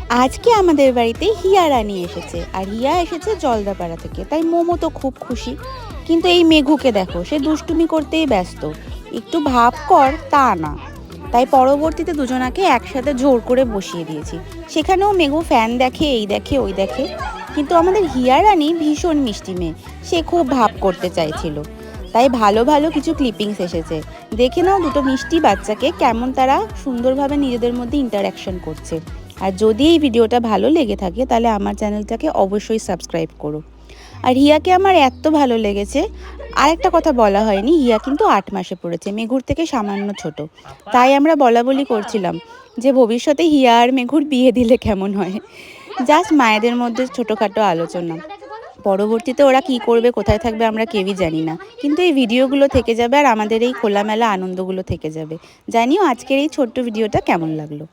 আজকে আমাদের বাড়িতে হিয়া রানী এসেছে, আর হিয়া এসেছে জলদাপাড়া থেকে, তাই মোমো তো খুব খুশি। কিন্তু এই মেঘুকে দেখো, সে দুষ্টুমি করতেই ব্যস্ত, একটু ভাব কর তা না। তাই পরবর্তীতে দুজনাকে একসাথে জোর করে বসিয়ে দিয়েছি। সেখানেও মেঘু ফ্যান দেখে, এই দেখে ওই দেখে। কিন্তু আমাদের হিয়া রানী ভীষণ মিষ্টি মেয়ে, সে খুব ভাব করতে চাইছিল। তাই ভালো ভালো কিছু ক্লিপিংস এসেছে, দেখে নাও দুটো মিষ্টি বাচ্চাকে কেমন তারা সুন্দরভাবে নিজেদের মধ্যে ইন্টারাকশন করছে। আর যদি এই ভিডিওটা ভালো লেগে থাকে তাহলে আমার চ্যানেলটাকে অবশ্যই সাবস্ক্রাইব করো। আর হিয়াকে আমার এত ভালো লেগেছে। আর একটা কথা বলা হয়নি, হিয়া কিন্তু 8 মাসে পড়েছে, মেঘুর থেকে সামান্য ছোট। তাই আমরা বলা বলি করছিলাম যে ভবিষ্যতে হিয়া আর মেঘুর বিয়ে দিলে কেমন হয়। জাস্ট মায়েদের মধ্যে ছোটোখাটো আলোচনা। পরবর্তীতে ওরা কি করবে, কোথায় থাকবে আমরা কেউই জানি না, কিন্তু এই ভিডিওগুলো থেকে যাবে আর আমাদের এই খোলামেলা আনন্দগুলো থেকে যাবে। জানিও আজকের এই ছোট্ট ভিডিওটা কেমন লাগলো।